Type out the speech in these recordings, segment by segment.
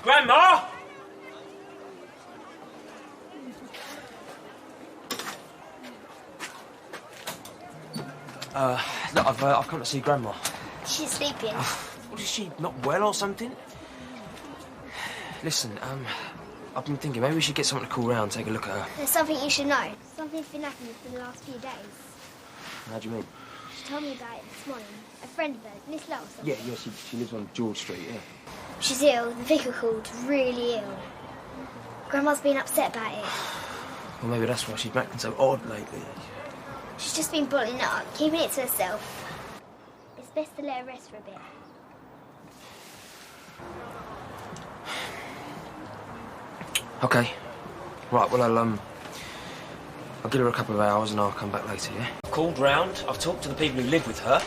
Grandma! Look, I've come to see Grandma. She's sleeping. What, is she not well or something? Listen, I've been thinking maybe we should get someone to call round and take a look at her. There's something you should know. Something's been happening for the last few days. How do you mean? She told me about it this morning. A friend of hers, Miss Lowe or something. Yeah, she lives on George Street, yeah. She's ill. The vicar called, really ill. Grandma's been upset about it. Well, maybe that's why she's been acting so odd lately. She's just been bottling it up, keeping it to herself. It's best to let her rest for a bit. Okay. Right, well, I'll give her a couple of hours and I'll come back later, yeah? I've called round, I've talked to the people who live with her.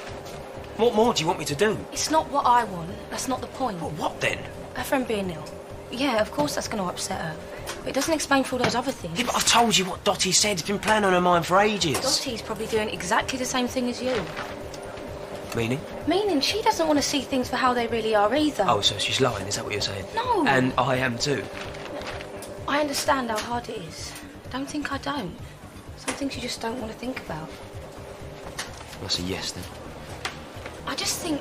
What more do you want me to do? It's not what I want. That's not the point. Well, what then? Her friend being ill. Yeah, of course that's going to upset her. But it doesn't explain for all those other things. Yeah, but I've told you what Dottie said. It's been playing on her mind for ages. Dottie's probably doing exactly the same thing as you. Meaning? Meaning she doesn't want to see things for how they really are either. Oh, so she's lying, is that what you're saying? No. And I am too. I understand how hard it is. Don't think I don't. Some things you just don't want to think about. That's a yes, then. I just think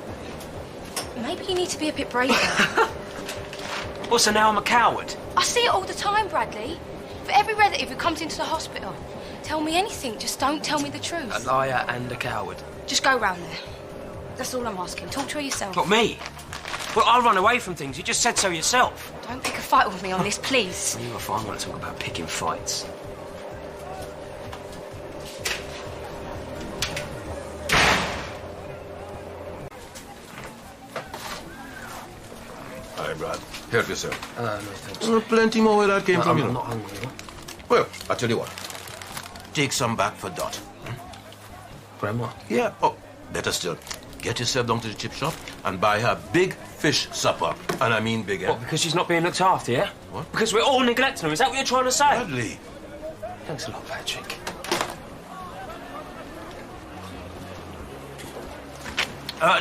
maybe you need to be a bit braver. Well, so now I'm a coward? I see it all the time, Bradley. For every relative who comes into the hospital, tell me anything, just don't tell me the truth. A liar and a coward. Just go round there. That's all I'm asking. Talk to her yourself. What, me? Well, I'll run away from things. You just said so yourself. Don't pick a fight with me on this, please. You are fine when I talk about picking fights. Hi, Brad. Help yourself. No, thanks. Plenty more where that came from, you I'm know. not hungry, you know. Well, I'll tell you what. Take some back for Dot. Grandma? Yeah. Oh, better still. Get yourself down to the chip shop and buy her big fish supper. And I mean big, eh? What, because she's not being looked after, yeah? What? Because we're all neglecting her. Is that what you're trying to say? Bradley. Thanks a lot, Patrick.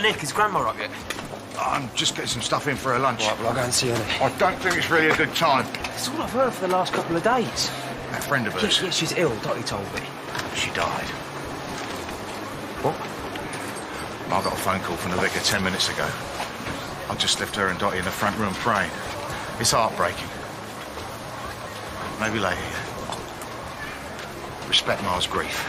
Nick, is Grandma up yet? I'm just getting some stuff in for her lunch. Right, well, I'll go and see her then. I don't think it's really a good time. That's all I've heard for the last couple of days. That friend of hers, Yeah, she's ill, Dottie told me. she died. What? I got a phone call from the vicar 10 minutes ago. I just left her and Dottie in the front room praying. It's heartbreaking. Maybe later, yeah. Respect Ma's grief.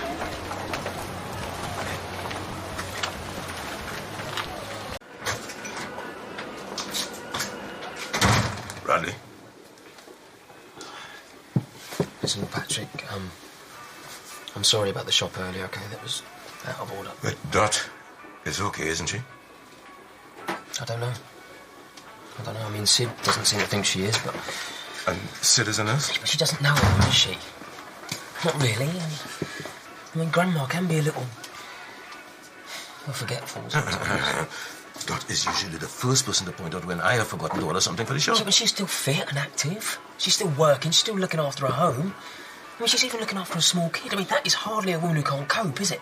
Bradley. Listen, Patrick, I'm sorry about the shop earlier, OK? That was out of order. But Dot is okay, isn't she? I don't know. I mean, Sid doesn't seem to think she is, but... And Sid is a nurse? But she doesn't know her, does she? Not really. I mean, Grandma can be a little... well, forgetful sometimes. Dot is usually the first person to point out when I have forgotten to order something for the show. Yeah, but she's still fit and active. She's still working. She's still looking after her home. I mean, she's even looking after a small kid. I mean, that is hardly a woman who can't cope, is it?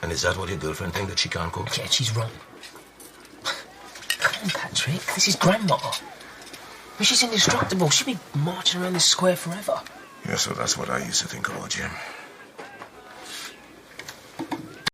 And is that what your girlfriend thinks, that she can't cope? Yeah, she's wrong. Come on, Patrick. This is Grandma. I mean, she's indestructible. She'll be marching around this square forever. Yeah, so that's what I used to think about, Jim.